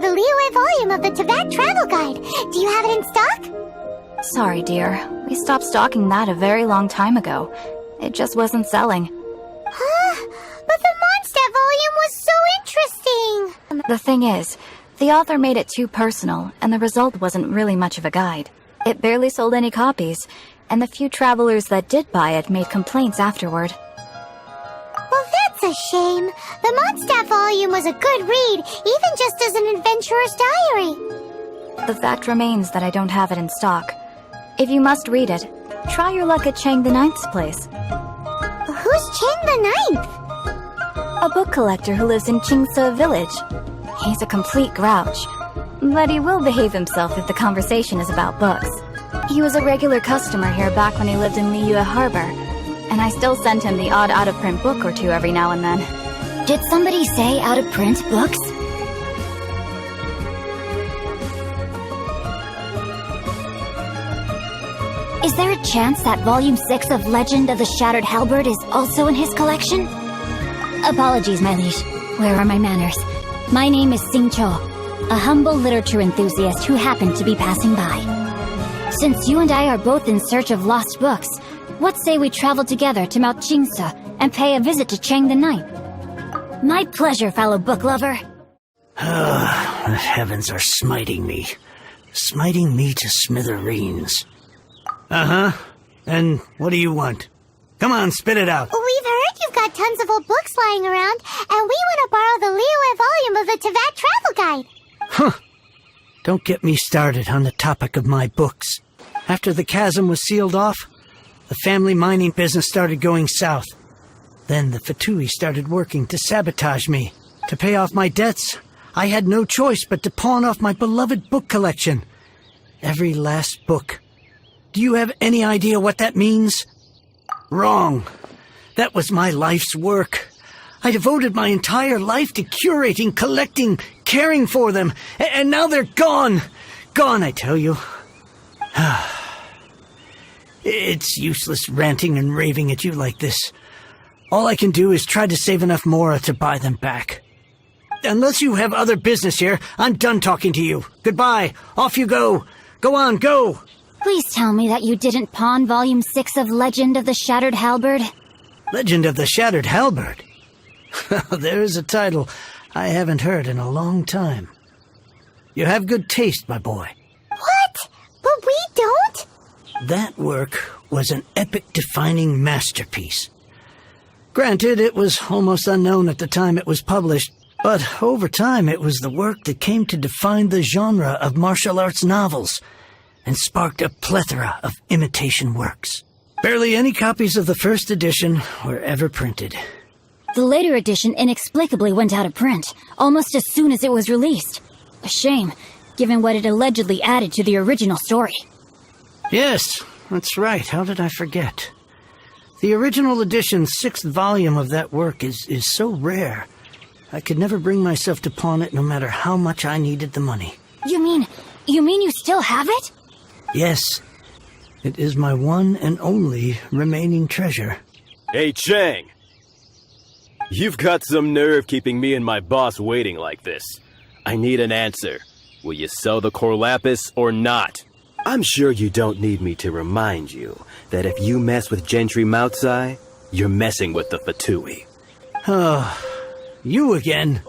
the Liyue volume of the Teyvat Travel Guide. Do you have it in stock? Sorry, dear. We stopped stocking that a very long time ago. It just wasn't selling. Huh? But the Mondstadt volume was so interesting! The thing is, the author made it too personal, and the result wasn't really much of a guide. It barely sold any copies, and the few travelers that did buy it made complaints afterward. Well, that's a shame. The Mondstadt volume was a good read, even just as an adventurer's diary. The fact remains that I don't have it in stock. If you must read it, try your luck at Chang the Ninth's place. Who's Chang the Ninth? A book collector who lives in Qingce village. He's a complete grouch, but he will behave himself if the conversation is about books. He was a regular customer here back when he lived in Liyue Harbor, and I still send him the odd out-of-print book or two every now and then. Did somebody say out-of-print books? Is there a chance that Volume 6 of Legend of the Shattered Halberd is also in his collection? Apologies, my liege. Where are my manners? My name is Xingqiu, a humble literature enthusiast who happened to be passing by. Since you and I are both in search of lost books, what say we travel together to Mount Qingce and pay a visit to Chang the Ninth? My pleasure, fellow book lover. The heavens are smiting me. Smiting me to smithereens. Uh-huh. And what do you want? Come on, spit it out. We've heard you've got tons of old books lying around, and we want to borrow the Liyue volume of the Teyvat Travel Guide. Huh. Don't get me started on the topic of my books. After the chasm was sealed off, the family mining business started going south. Then the Fatui started working to sabotage me. To pay off my debts, I had no choice but to pawn off my beloved book collection. Every last book. Do you have any idea what that means? Wrong. That was my life's work. I devoted my entire life to curating, collecting, caring for them, and now they're gone. Gone, I tell you. It's useless ranting and raving at you like this. All I can do is try to save enough Mora to buy them back. Unless you have other business here, I'm done talking to you. Goodbye. Off you go. Go on, go. Please tell me that you didn't pawn Volume 6 of Legend of the Shattered Halberd. Legend of the Shattered Halberd? There's a title I haven't heard in a long time. You have good taste, my boy. What? But we don't? That work was an epic-defining masterpiece. Granted, it was almost unknown at the time it was published, but over time it was the work that came to define the genre of martial arts novels and sparked a plethora of imitation works. Barely any copies of the first edition were ever printed. The later edition inexplicably went out of print, almost as soon as it was released. A shame, given what it allegedly added to the original story. Yes, that's right. How did I forget? The original edition's 6th volume of that work is so rare. I could never bring myself to pawn it no matter how much I needed the money. You mean you still have it? Yes. It is my one and only remaining treasure. Hey, Chang! You've got some nerve keeping me and my boss waiting like this. I need an answer. Will you sell the core lapis or not? I'm sure you don't need me to remind you that if you mess with Gentry Moutsai, you're messing with the Fatui. Oh, you again.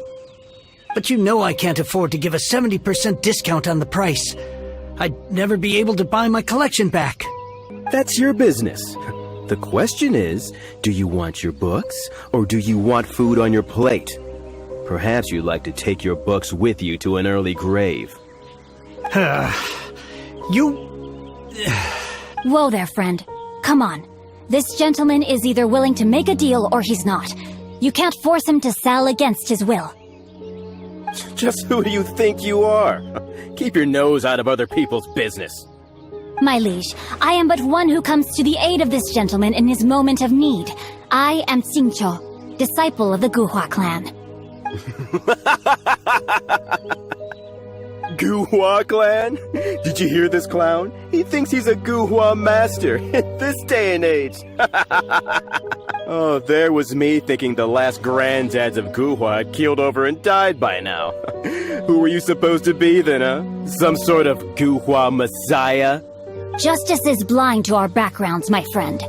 But you know I can't afford to give a 70% discount on the price. I'd never be able to buy my collection back. That's your business. The question is, do you want your books, or do you want food on your plate? Perhaps you'd like to take your books with you to an early grave. You... Whoa there, friend. Come on. This gentleman is either willing to make a deal or he's not. You can't force him to sell against his will. Just who do you think you are? Keep your nose out of other people's business. My liege, I am but one who comes to the aid of this gentleman in his moment of need. I am Xingqiu, disciple of the Guhua clan. Guhua clan? Did you hear this clown? He thinks he's a Guhua master in this day and age. Oh, there was me thinking the last granddads of Guhua had keeled over and died by now. Who were you supposed to be then, huh? Some sort of Guhua messiah? Justice is blind to our backgrounds, my friend.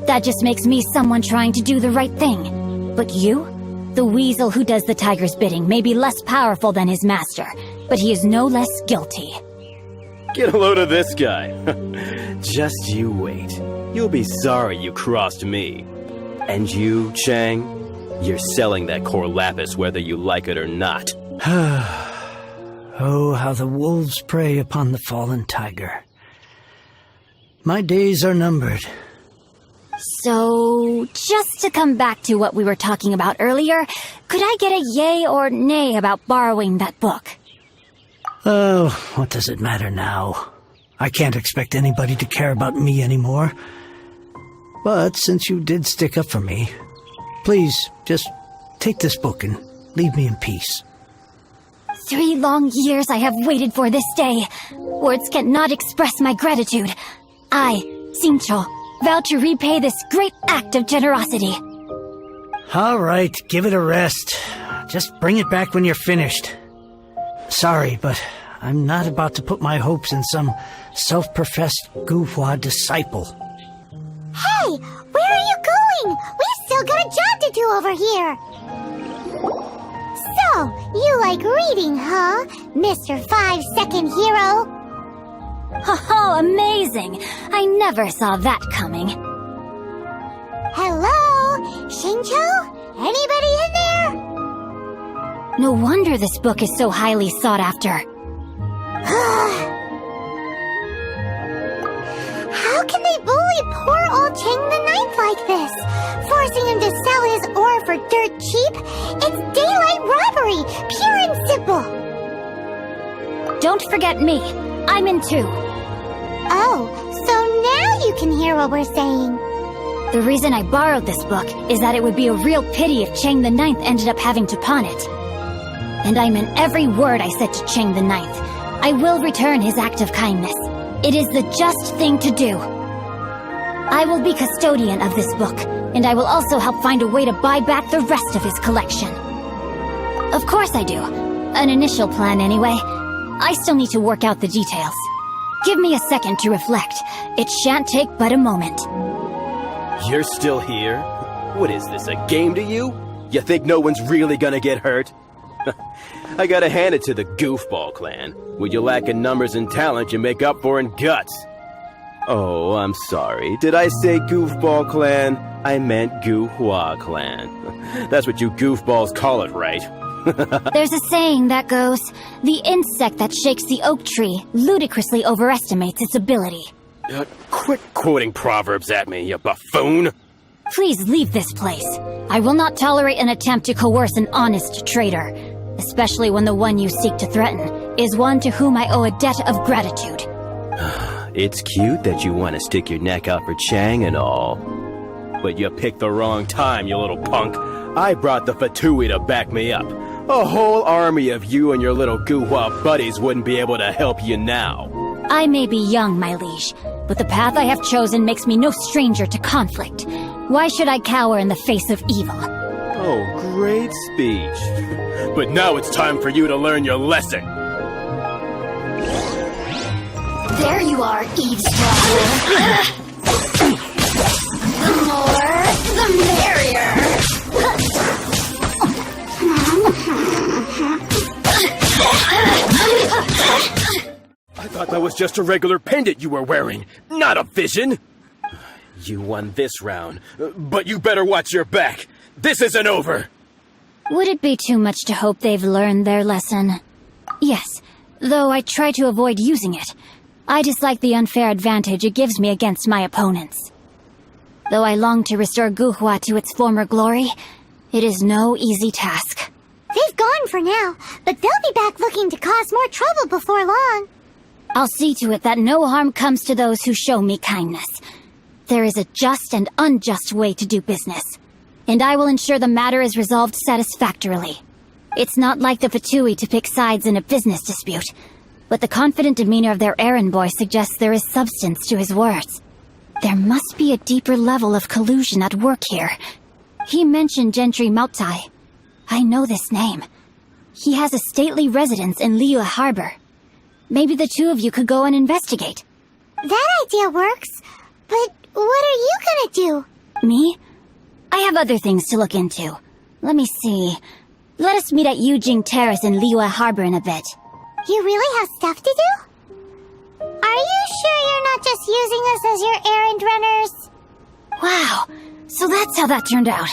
That just makes me someone trying to do the right thing. But you? The weasel who does the tiger's bidding may be less powerful than his master, but he is no less guilty. Get a load of this guy. Just you wait. You'll be sorry you crossed me. And you, Chang, you're selling that core lapis whether you like it or not. Oh, how the wolves prey upon the fallen tiger. My days are numbered. So, just to come back to what we were talking about earlier, could I get a yay or nay about borrowing that book? Oh, what does it matter now? I can't expect anybody to care about me anymore. But since you did stick up for me, please, just take this book and leave me in peace. 3 long years I have waited for this day. Words cannot express my gratitude. I, Xingqiu, vow to repay this great act of generosity. All right, give it a rest. Just bring it back when you're finished. Sorry, but I'm not about to put my hopes in some self-professed Guhua disciple. Hey, where are you going? We've still got a job to do over here. So, you like reading, huh, Mr. 5-second hero? Oh, amazing! I never saw that coming. Hello? Xingqiu? Anybody in there? No wonder this book is so highly sought after. How can they bully poor old Chang the Ninth like this? Forcing him to sell his ore for dirt cheap? It's daylight robbery, pure and simple. Don't forget me. I'm in too. Oh, so now you can hear what we're saying. The reason I borrowed this book is that it would be a real pity if Chang the Ninth ended up having to pawn it. And I meant every word I said to Chang the Ninth. I will return his act of kindness. It is the just thing to do. I will be custodian of this book, and I will also help find a way to buy back the rest of his collection. Of course I do. An initial plan anyway. I still need to work out the details. Give me a second to reflect. It shan't take but a moment. You're still here? What is this, a game to you? You think no one's really gonna get hurt? I gotta hand it to the Goofball clan. What you lack in numbers and talent, you make up for in guts. Oh, I'm sorry. Did I say Goofball clan? I meant Guhua clan. That's what you goofballs call it, right? There's a saying that goes, the insect that shakes the oak tree ludicrously overestimates its ability. Quit quoting proverbs at me, you buffoon! Please leave this place. I will not tolerate an attempt to coerce an honest trader, especially when the one you seek to threaten is one to whom I owe a debt of gratitude. It's cute that you want to stick your neck out for Chang and all. But you picked the wrong time, you little punk. I brought the Fatui to back me up. A whole army of you and your little Guhua buddies wouldn't be able to help you now. I may be young, my liege, but the path I have chosen makes me no stranger to conflict. Why should I cower in the face of evil? Oh, great speech. But now it's time for you to learn your lesson. There you are, eavesdropper. The more, the merrier. I thought that was just a regular pendant you were wearing, not a vision. You won this round, but you better watch your back. This isn't over. Would it be too much to hope they've learned their lesson? Yes, though I try to avoid using it. I dislike the unfair advantage it gives me against my opponents. Though I long to restore Guhua to its former glory, it is no easy task. They've gone for now, but they'll be back looking to cause more trouble before long. I'll see to it that no harm comes to those who show me kindness. There is a just and unjust way to do business, and I will ensure the matter is resolved satisfactorily. It's not like the Fatui to pick sides in a business dispute. but the confident demeanor of their errand boy suggests there is substance to his words. There must be a deeper level of collusion at work here. He mentioned Gentry Maotai. I know this name. He has a stately residence in Liyue Harbor. Maybe the two of you could go and investigate. That idea works, but what are you gonna do? Me? I have other things to look into. Let me see. Let us meet at Yujing Terrace in Liyue Harbor in a bit. You really have stuff to do? Are you sure you're not just using us as your errand runners? Wow, so that's how that turned out.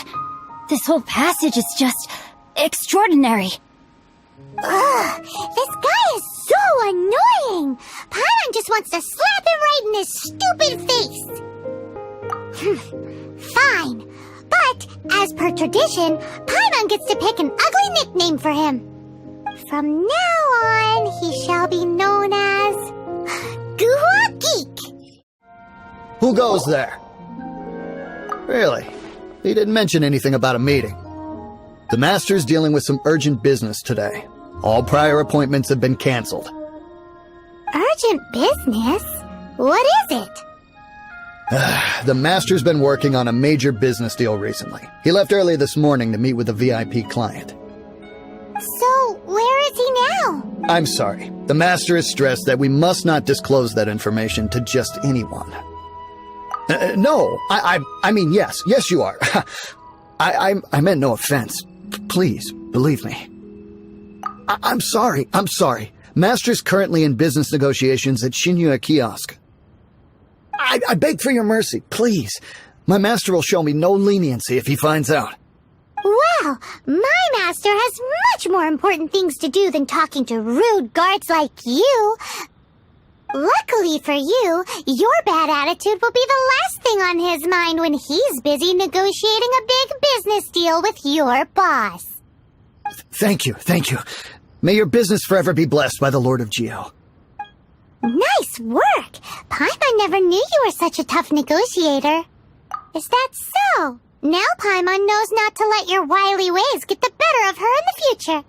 This whole passage is just extraordinary. Ugh, this guy is so annoying! Paimon just wants to slap him right in his stupid face. Fine, but as per tradition, Paimon gets to pick an ugly nickname for him. From now on, he shall be known as Guhua Geek. Who goes there? Really? He didn't mention anything about a meeting. The Master's dealing with some urgent business today. All prior appointments have been canceled. Urgent business? What is it? The Master's been working on a major business deal recently. He left early this morning to meet with a VIP client. So, where is he now? I'm sorry. The Master is stressed that we must not disclose that information to just anyone. No, I mean, yes, you are. I meant no offense. Please, believe me. I'm sorry. Master's currently in business negotiations at Shinyue Kiosk. I beg for your mercy, please. My master will show me no leniency if he finds out. Well, my master has much more important things to do than talking to rude guards like you. Luckily for you, your bad attitude will be the last thing on his mind when he's busy negotiating a big business deal with your boss. Thank you. May your business forever be blessed by the Lord of Geo. Nice work! Paimon never knew you were such a tough negotiator. Is that so? Now Paimon knows not to let your wily ways get the better of her in the future.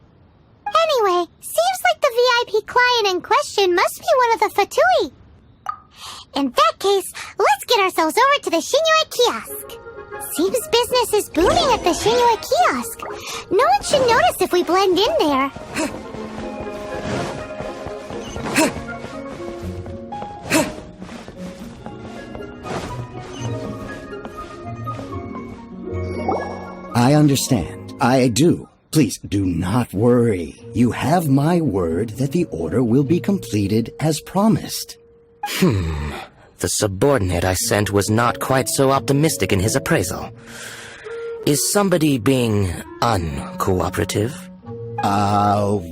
Anyway, seems like the VIP client in question must be one of the Fatui. In that case, let's get ourselves over to the Shinyue Kiosk. Seems business is booming at the Shinyue Kiosk. No one should notice if we blend in there. I understand. I do. Please do not worry. You have my word that the order will be completed as promised. The subordinate I sent was not quite so optimistic in his appraisal. Is somebody being uncooperative?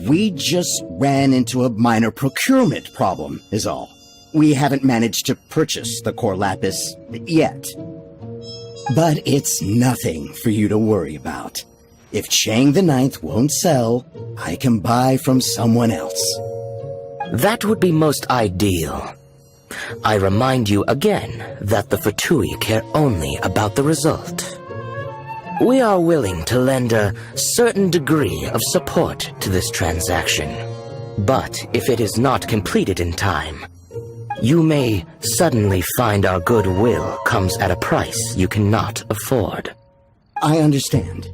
We just ran into a minor procurement problem, is all. We haven't managed to purchase the core lapis yet. But it's nothing for you to worry about. If Chang the Ninth won't sell, I can buy from someone else. That would be most ideal. I remind you again that the Fatui care only about the result. We are willing to lend a certain degree of support to this transaction. But if it is not completed in time, you may suddenly find our goodwill comes at a price you cannot afford. I understand.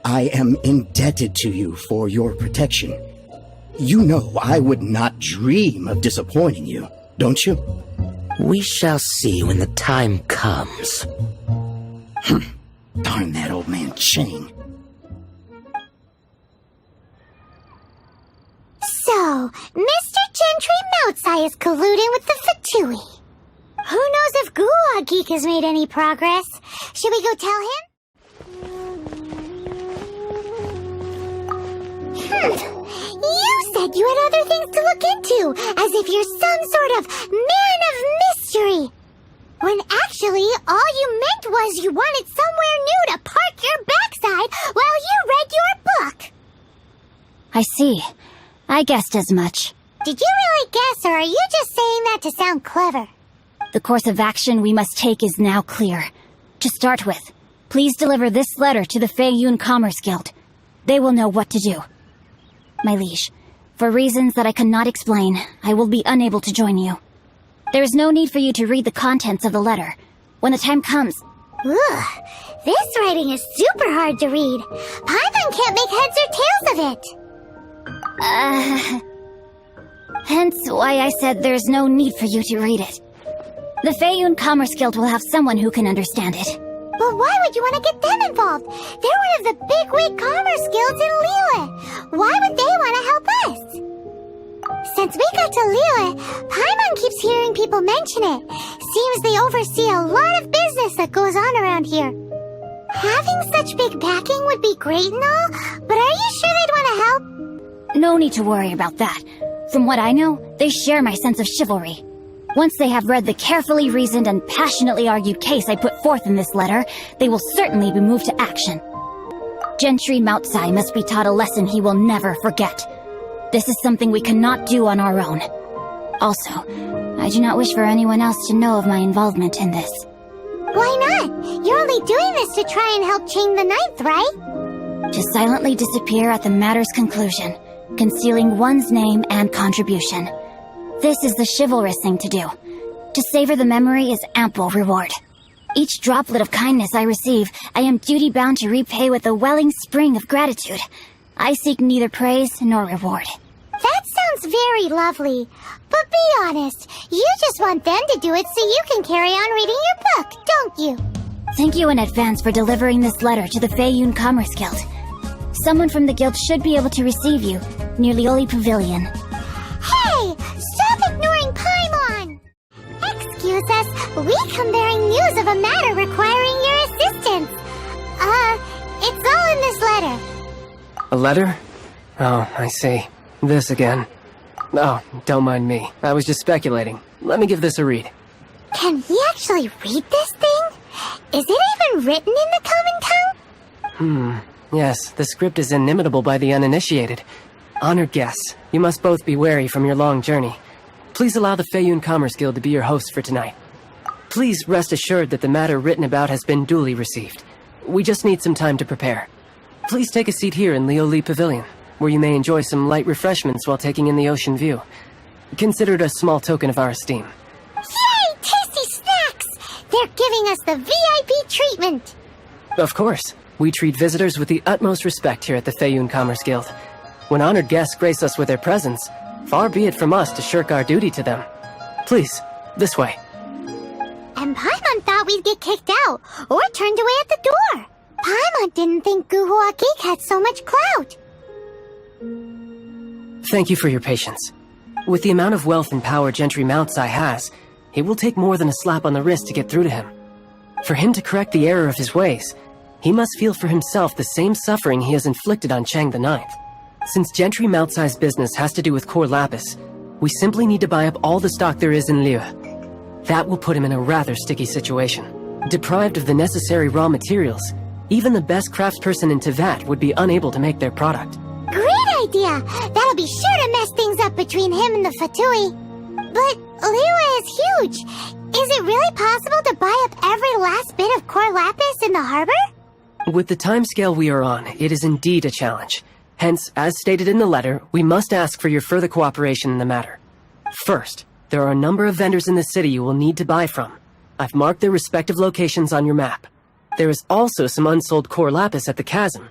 I am indebted to you for your protection. You know I would not dream of disappointing you, don't you? We shall see when the time comes. Darn that old man Chang. So, Mr. Gentry Moutsai is colluding with the Fatui. Who knows if Guhua Geek has made any progress? Should we go tell him? You said you had other things to look into, as if you're some sort of man of mystery. When actually, all you meant was you wanted somewhere new to park your backside while you read your book. I see. I guessed as much. Did you really guess, or are you just saying that to sound clever? The course of action we must take is now clear. To start with, please deliver this letter to the Feiyun Commerce Guild. They will know what to do. My liege, For reasons that I cannot explain, I will be unable to join you. There is no need for you to read the contents of the letter. When the time comes... Ugh, this writing is super hard to read. Paimon can't make heads or tails of it. Hence why I said there's no need for you to read it. The Feiyun Commerce Guild will have someone who can understand it. But why would you want to get them involved? They're one of the bigwig commerce guilds in Liyue. Why would they want to help us? Since we got to Liyue, Paimon keeps hearing people mention it. Seems they oversee a lot of business that goes on around here. Having such big backing would be great and all, but are you sure they'd want to help? No need to worry about that. From what I know, they share my sense of chivalry. Once they have read the carefully reasoned and passionately argued case I put forth in this letter, they will certainly be moved to action. Gentry Moutsai must be taught a lesson he will never forget. This is something we cannot do on our own. Also, I do not wish for anyone else to know of my involvement in this. Why not? You're only doing this to try and help Chang the Ninth, right? To silently disappear at the matter's conclusion, concealing one's name and contribution. This is the chivalrous thing to do. To savor the memory is ample reward. Each droplet of kindness I receive, I am duty-bound to repay with a welling spring of gratitude. I seek neither praise nor reward. That sounds very lovely. But be honest, you just want them to do it so you can carry on reading your book, don't you? Thank you in advance for delivering this letter to the Feiyun Commerce Guild. Someone from the guild should be able to receive you near Lioli Pavilion. Hey! Stop ignoring Paimon! Excuse us, we come bearing news of a matter requiring your assistance. It's all in this letter. A letter? Oh, I see. This again. Oh, don't mind me. I was just speculating. Let me give this a read. Can we actually read this thing? Is it even written in the common tongue? Yes, the script is inimitable by the uninitiated. Honored guests, you must both be wary from your long journey. Please allow the Feiyun Commerce Guild to be your host for tonight. Please rest assured that the matter written about has been duly received. We just need some time to prepare. Please take a seat here in Lioli Pavilion, where you may enjoy some light refreshments while taking in the ocean view. Consider it a small token of our esteem. Yay! Tasty snacks! They're giving us the VIP treatment! Of course. We treat visitors with the utmost respect here at the Feiyun Commerce Guild. When honored guests grace us with their presence, far be it from us to shirk our duty to them. Please, this way. And Paimon thought we'd get kicked out, or turned away at the door. Paimon didn't think Guhua Geek had so much clout. Thank you for your patience. With the amount of wealth and power Gentry Moutsai has, it will take more than a slap on the wrist to get through to him. For him to correct the error of his ways, he must feel for himself the same suffering he has inflicted on Chang the Ninth. Since Gentry Moutsai's business has to do with core lapis, we simply need to buy up all the stock there is in Liyue. That will put him in a rather sticky situation. Deprived of the necessary raw materials, even the best craftsperson in Tevat would be unable to make their product. Great idea! That'll be sure to mess things up between him and the Fatui. But Liyue is huge. Is it really possible to buy up every last bit of core lapis in the harbor? With the timescale we are on, it is indeed a challenge. Hence, as stated in the letter, we must ask for your further cooperation in the matter. First, there are a number of vendors in the city you will need to buy from. I've marked their respective locations on your map. There is also some unsold core lapis at the chasm.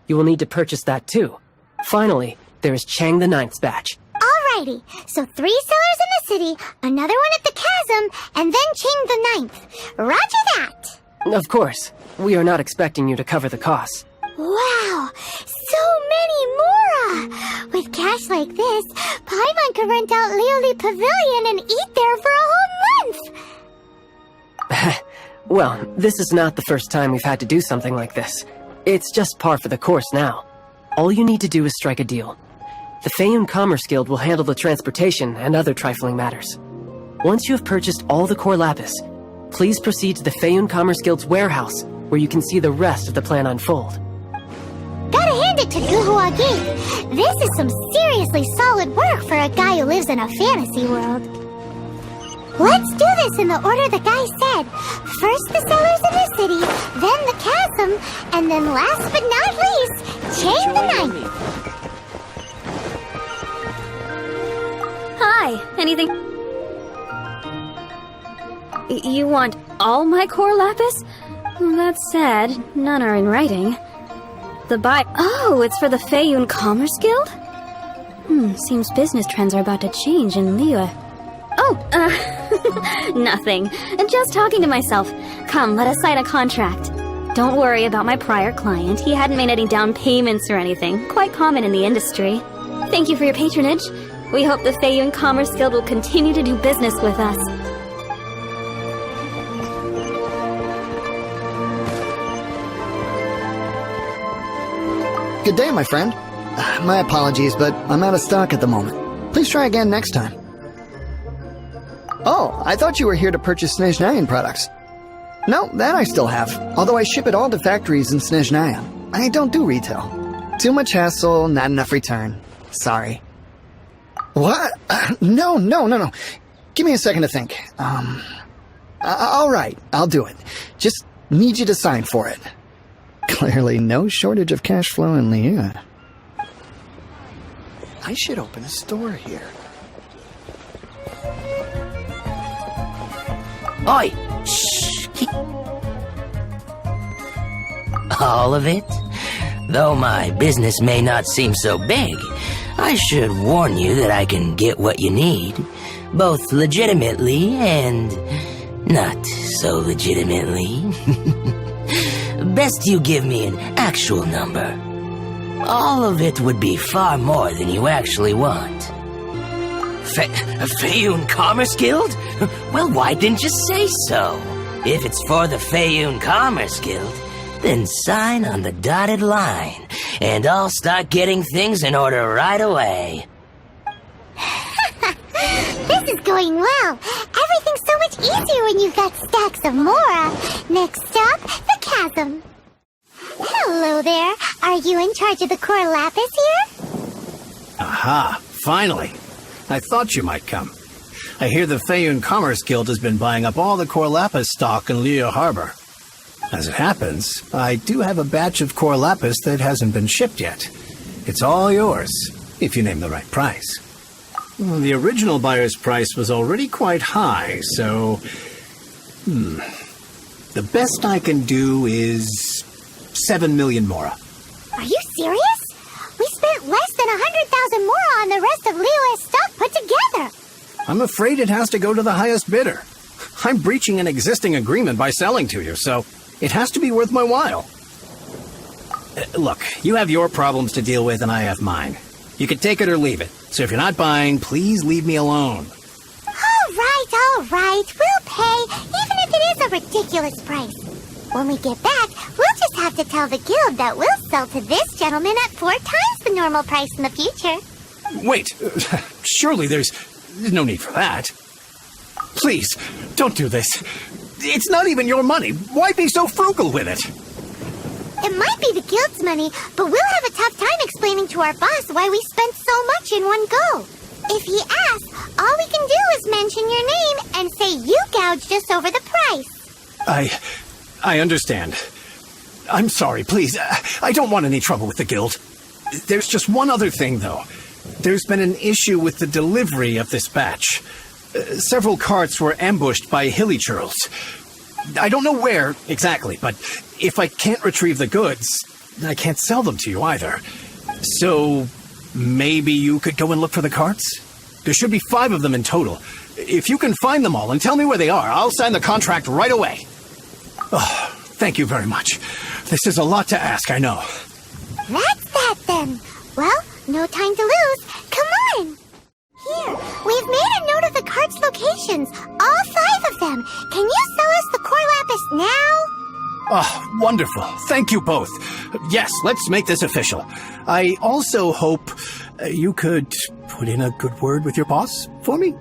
You will need to purchase that too. Finally, there is Chang the Ninth's batch. Alrighty, so 3 sellers in the city, another one at the chasm, and then Chang the Ninth. Roger that! Of course, we are not expecting you to cover the costs. Wow, so many mora! With cash like this, Paimon could rent out Lioli Pavilion and eat there for a whole month! Well, this is not the first time we've had to do something like this. It's just par for the course now. All you need to do is strike a deal. The Feiyun Commerce Guild will handle the transportation and other trifling matters. Once you have purchased all the core lapis, please proceed to the Feiyun Commerce Guild's warehouse, where you can see the rest of the plan unfold. Gotta hand it to Guhua Geek. This is some seriously solid work for a guy who lives in a fantasy world. Let's do this in the order the guy said. First the sellers in the city, then the chasm, and then last but not least, Chang the Ninth. Hi, anything... You want all my core lapis? That's sad. None are in writing. Oh, it's for the Feiyun Commerce Guild? Seems business trends are about to change in Liyue. Oh, nothing. Just talking to myself. Come, let us sign a contract. Don't worry about my prior client. He hadn't made any down payments or anything. Quite common in the industry. Thank you for your patronage. We hope the Feiyun Commerce Guild will continue to do business with us. Good day, my friend. My apologies, but I'm out of stock at the moment. Please try again next time. Oh, I thought you were here to purchase Snezhnayan products. No, that I still have, although I ship it all to factories in Snezhnaya. I don't do retail. Too much hassle, not enough return. Sorry. What? No. Give me a second to think. All right, I'll do it. Just need you to sign for it. Clearly no shortage of cash flow in Liyue. I should open a store here. Oi! Shh! All of it? Though my business may not seem so big, I should warn you that I can get what you need, both legitimately and not so legitimately. Best you give me an actual number. All of it would be far more than you actually want. Feiyun Commerce Guild? Well, why didn't you say so? If it's for the Feiyun Commerce Guild, then sign on the dotted line, and I'll start getting things in order right away. This is going well. Everything's so much easier when you've got stacks of Mora. Next stop, the chasm. Hello there. Are you in charge of the core lapis here? Aha, finally. I thought you might come. I hear the Feiyun Commerce Guild has been buying up all the core lapis stock in Liyue Harbor. As it happens, I do have a batch of core lapis that hasn't been shipped yet. It's all yours, if you name the right price. Well, the original buyer's price was already quite high, so... The best I can do is 7 million Mora. Are you serious? We spent less than 100,000 Mora on the rest of Liyue's stock put together. I'm afraid it has to go to the highest bidder. I'm breaching an existing agreement by selling to you, so it has to be worth my while. Look, you have your problems to deal with and I have mine. You can take it or leave it. So if you're not buying, please leave me alone. All right. We'll pay, even if it is a ridiculous price. When we get back, we'll just have to tell the guild that we'll sell to this gentleman at 4 times the normal price in the future. Wait, surely there's no need for that. Please, don't do this. It's not even your money. Why be so frugal with it? It might be the guild's money, but we'll have a tough time explaining to our boss why we spent so much in one go. If he asks, all we can do is mention your name and say you gouged us over the price. I understand. I'm sorry, please. I don't want any trouble with the guild. There's just one other thing, though. There's been an issue with the delivery of this batch. Several carts were ambushed by hilly churls. I don't know where exactly, but if I can't retrieve the goods, I can't sell them to you either. So maybe you could go and look for the carts? There should be 5 of them in total. If you can find them all and tell me where they are, I'll sign the contract right away. Oh, thank you very much. This is a lot to ask, I know. That's that then. Well, no time to lose. Come on. Here, we've made a note of the cart's locations. All 5 of them. Can you sell us the core lapis now? Oh, wonderful. Thank you both. Yes, let's make this official. I also hope you could put in a good word with your boss for me.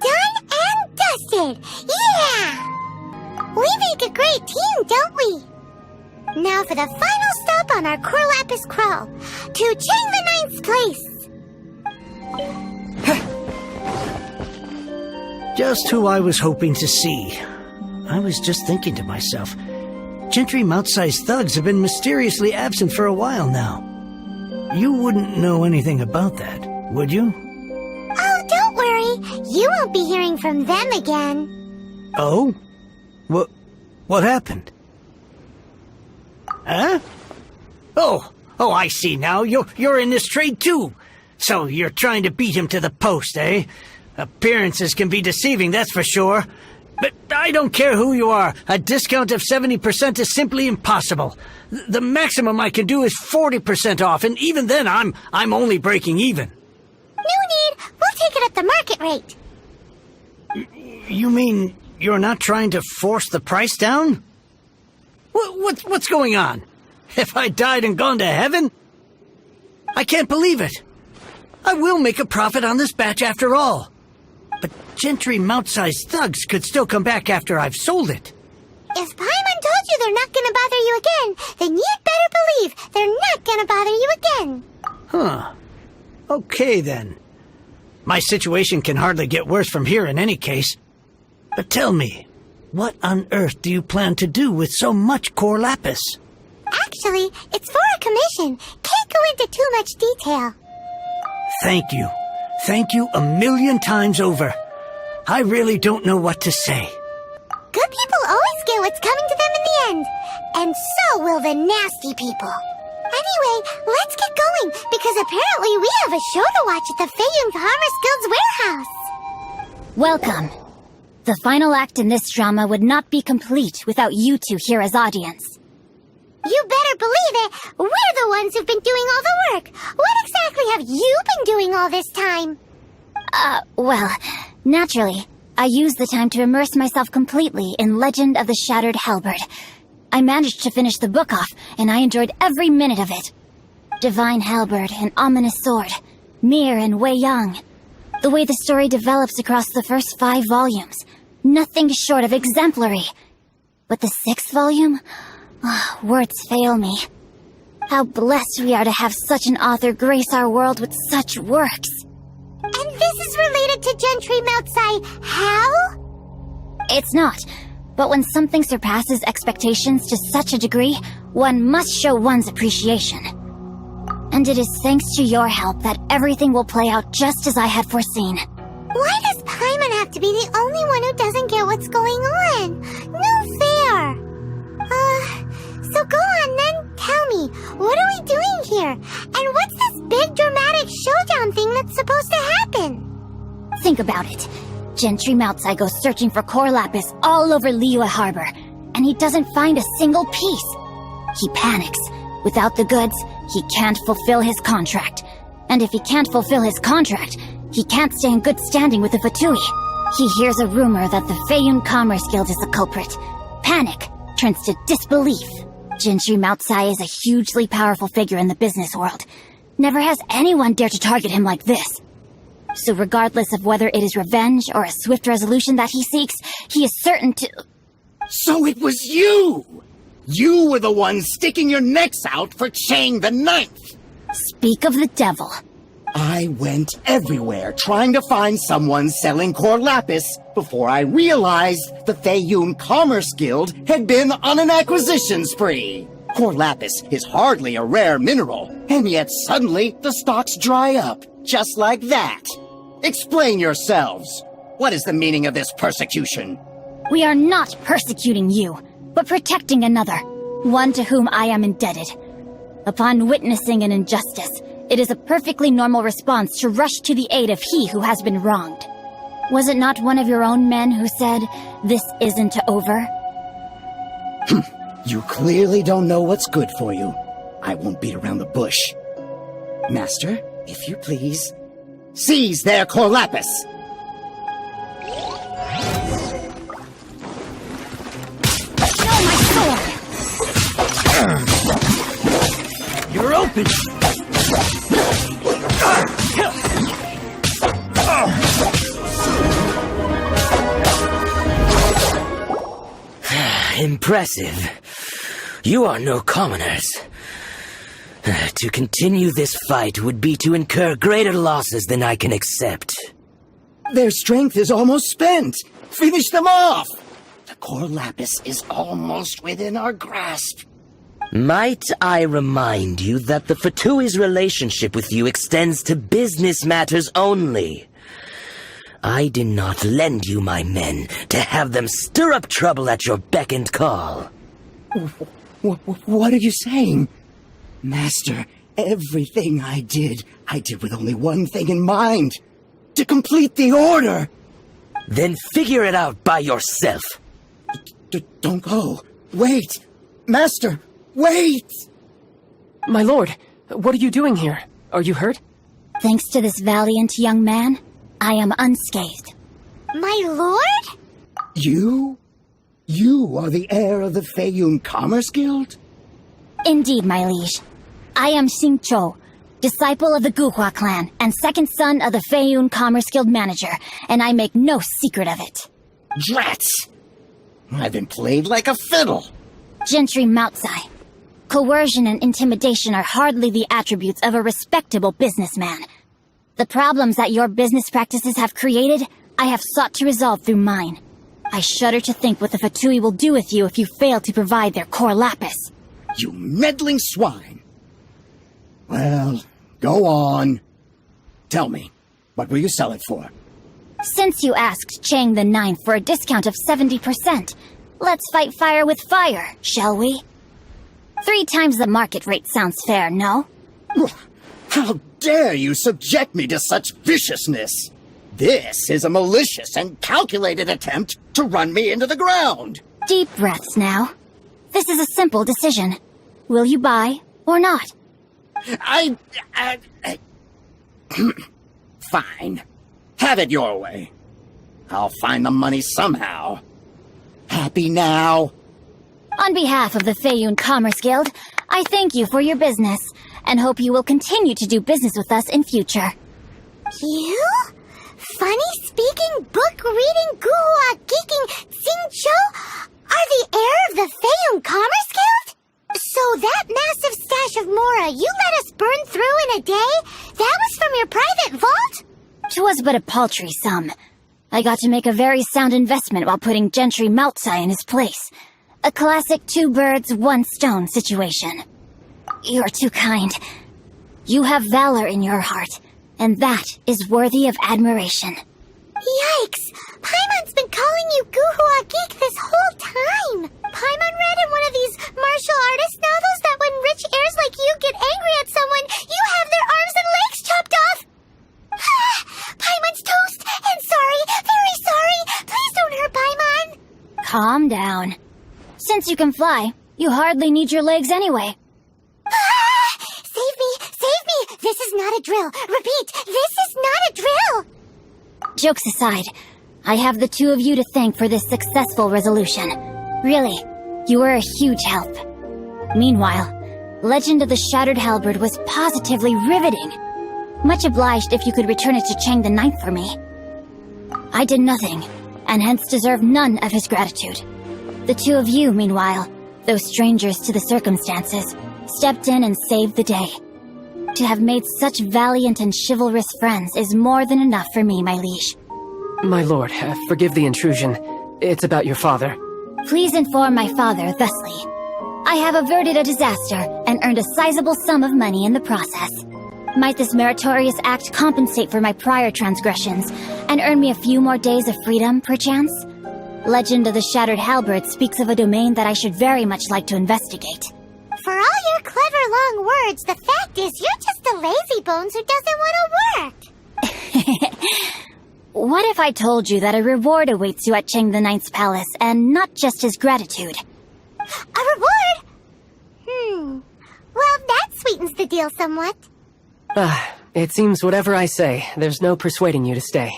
Done and dusted. Yeah! We make a great team, don't we? Now for the final stop on our core lapis crawl. To Chang the Ninth's place. Just who I was hoping to see. I was just thinking to myself, Gentry mount-sized thugs have been mysteriously absent for a while now. You wouldn't know anything about that, would you? you won't be hearing from them again. Oh? What happened? Huh? Oh, I see now. You're in this trade too. So you're trying to beat him to the post, eh? Appearances can be deceiving, that's for sure. But I don't care who you are. A discount of 70% is simply impossible. The maximum I can do is 40% off, and even then I'm only breaking even. No need. We'll take it at the market rate. You mean you're not trying to force the price down? What's going on? Have I died and gone to heaven? I can't believe it. I will make a profit on this batch after all. But gentry mount-sized thugs could still come back after I've sold it. If Paimon told you they're not gonna bother you again, then you'd better believe they're not gonna bother you again. Huh. Okay, then. My situation can hardly get worse from here in any case. But tell me, what on earth do you plan to do with so much core lapis? Actually, it's for a commission. Can't go into too much detail. Thank you. Thank you 1,000,000 times over. I really don't know what to say. Good people always get what's coming to them in the end. And so will the nasty people. Anyway, let's get going, because apparently we have a show to watch at the Feiyun Commerce Guild's warehouse. Welcome. The final act in this drama would not be complete without you two here as audience. You better believe it. We're the ones who've been doing all the work. What exactly have you been doing all this time? Well, naturally, I used the time to immerse myself completely in Legend of the Shattered Halberd. I managed to finish the book off, and I enjoyed every minute of it. Divine Halberd, an ominous sword, Mir and Wei Yang. The way the story develops across the first 5 volumes, nothing short of exemplary. But the 6th volume? Words fail me. How blessed we are to have such an author grace our world with such works. And this is related to Gentry Moutsai how? It's not. But when something surpasses expectations to such a degree, one must show one's appreciation. And it is thanks to your help that everything will play out just as I had foreseen. Why does Paimon have to be the only one who doesn't get what's going on? No fair. So go on then, tell me, what are we doing here? And what's this big dramatic showdown thing that's supposed to happen? Think about it. Gentry Moutsai goes searching for core lapis all over Liyue Harbor, and he doesn't find a single piece. He panics. Without the goods, he can't fulfill his contract. And if he can't fulfill his contract, he can't stay in good standing with the Fatui. He hears a rumor that the Feiyun Commerce Guild is the culprit. Panic turns to disbelief. Gentry Moutsai is a hugely powerful figure in the business world. Never has anyone dared to target him like this. So regardless of whether it is revenge or a swift resolution that he seeks, he is certain to... So it was you! You were the one sticking your necks out for Chang the Ninth! Speak of the devil. I went everywhere trying to find someone selling core lapis before I realized the Feiyun Commerce Guild had been on an acquisition spree. Core lapis is hardly a rare mineral, and yet suddenly the stocks dry up, just like that. Explain yourselves. What is the meaning of this persecution? We are not persecuting you, but protecting another, one to whom I am indebted. Upon witnessing an injustice, it is a perfectly normal response to rush to the aid of he who has been wronged. Was it not one of your own men who said, "This isn't over"? You clearly don't know what's good for you. I won't beat around the bush. Master, if you please, seize their core lapis! No, my sword! You're open! Impressive. You are no commoners. To continue this fight would be to incur greater losses than I can accept. Their strength is almost spent. Finish them off! The core lapis is almost within our grasp. Might I remind you that the Fatui's relationship with you extends to business matters only? I did not lend you my men to have them stir up trouble at your beck and call. What are you saying? Master, everything I did with only one thing in mind. To complete the order! Then figure it out by yourself. Don't go. Wait! Master, wait! My lord, what are you doing here? Are you hurt? Thanks to this valiant young man, I am unscathed. My lord? You? You are the heir of the Feiyun Commerce Guild? Indeed, my liege. I am Xingqiu, disciple of the Guhua clan and second son of the Feiyun Commerce Guild manager, and I make no secret of it. Drats! I've been played like a fiddle. Gentry Moutsai. Coercion and intimidation are hardly the attributes of a respectable businessman. The problems that your business practices have created, I have sought to resolve through mine. I shudder to think what the Fatui will do with you if you fail to provide their core lapis. You meddling swine! Well, go on. Tell me, what will you sell it for? Since you asked Chang the Ninth for a discount of 70%, let's fight fire with fire, shall we? 3 times the market rate sounds fair, no? How dare you subject me to such viciousness? This is a malicious and calculated attempt to run me into the ground. Deep breaths now. This is a simple decision. Will you buy or not? Fine. Have it your way. I'll find the money somehow. Happy now? On behalf of the Feiyun Commerce Guild, I thank you for your business, and hope you will continue to do business with us in future. You? Funny-speaking, book-reading, guhua geeking Xingqiu are the heir of the Feiyun Commerce Guild? So that massive stash of Mora you let us burn through in a day? That was from your private vault? 'Twas but a paltry sum. I got to make a very sound investment while putting Gentry Moutsai in his place. A classic 2 birds, 1 stone situation. You're too kind. You have valor in your heart, and that is worthy of admiration. Yikes! Paimon's been calling you Guhua Geek this whole time! Paimon read in one of these martial artist novels that when rich heirs like you get angry at someone, you have their arms and legs chopped off! Paimon's toast! And sorry, very sorry! Please don't hurt Paimon! Calm down. Since you can fly, you hardly need your legs anyway. Save me! Save me! This is not a drill! Repeat, this is not a drill! Jokes aside, I have the 2 of you to thank for this successful resolution. Really, you were a huge help. Meanwhile, Legend of the Shattered Halberd was positively riveting. Much obliged if you could return it to Chang the Ninth for me. I did nothing, and hence deserve none of his gratitude. The 2 of you, meanwhile, though strangers to the circumstances, stepped in and saved the day. To have made such valiant and chivalrous friends is more than enough for me, my liege. My lord, forgive the intrusion. It's about your father. Please inform my father thusly. I have averted a disaster and earned a sizable sum of money in the process. Might this meritorious act compensate for my prior transgressions and earn me a few more days of freedom, perchance? Legend of the Shattered Halberd speaks of a domain that I should very much like to investigate. For all your clever long words, the fact is you're just a lazy bones who doesn't want to work. What if I told you that a reward awaits you at Chang the Ninth's palace, and not just his gratitude? A reward? Well, that sweetens the deal somewhat. It seems whatever I say, there's no persuading you to stay.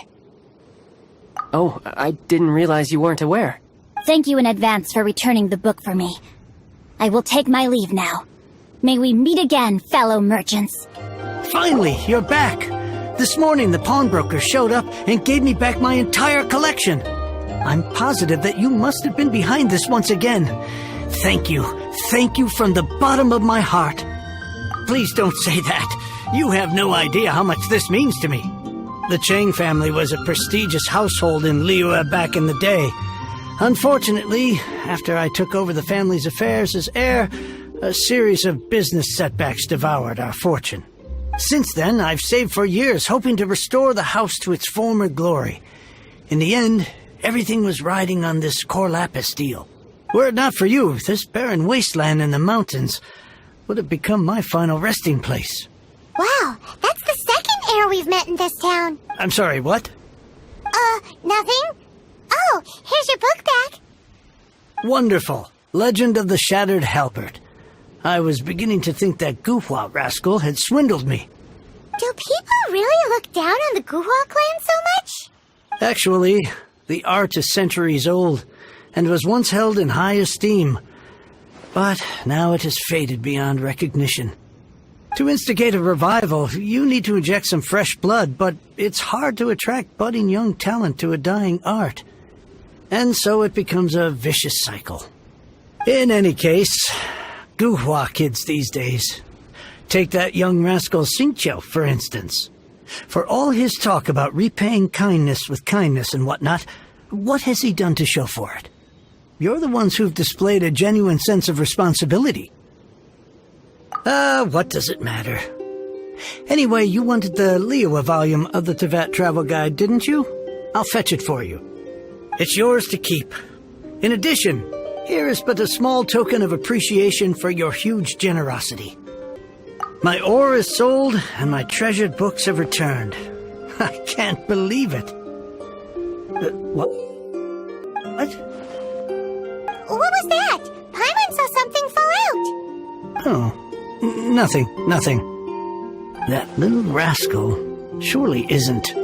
Oh, I didn't realize you weren't aware. Thank you in advance for returning the book for me. I will take my leave now. May we meet again, fellow merchants. Finally, you're back. This morning, the pawnbroker showed up and gave me back my entire collection. I'm positive that you must have been behind this once again. Thank you. Thank you from the bottom of my heart. Please don't say that. You have no idea how much this means to me. The Chang family was a prestigious household in Liyue back in the day. Unfortunately, after I took over the family's affairs as heir, a series of business setbacks devoured our fortune. Since then, I've saved for years, hoping to restore the house to its former glory. In the end, everything was riding on this Corlapis deal. Were it not for you, this barren wasteland in the mountains would have become my final resting place. Wow, that's the second heir we've met in this town. I'm sorry, what? Nothing? Oh, here's your book back. Wonderful. Legend of the Shattered Halberd. I was beginning to think that Guhua rascal had swindled me. Do people really look down on the Guhua clan so much? Actually, the art is centuries old, and was once held in high esteem. But now it has faded beyond recognition. To instigate a revival, you need to inject some fresh blood, but it's hard to attract budding young talent to a dying art. And so it becomes a vicious cycle. In any case, Guhua kids these days. Take that young rascal Xingqiu, for instance. For all his talk about repaying kindness with kindness and whatnot, what has he done to show for it? You're the ones who've displayed a genuine sense of responsibility. What does it matter? Anyway, you wanted the Liyue volume of the Teyvat Travel Guide, didn't you? I'll fetch it for you. It's yours to keep. In addition, here is but a small token of appreciation for your huge generosity. My ore is sold, and my treasured books have returned. I can't believe it. What? What? What was that? Paimon saw something fall out. Oh, nothing. That little rascal surely isn't...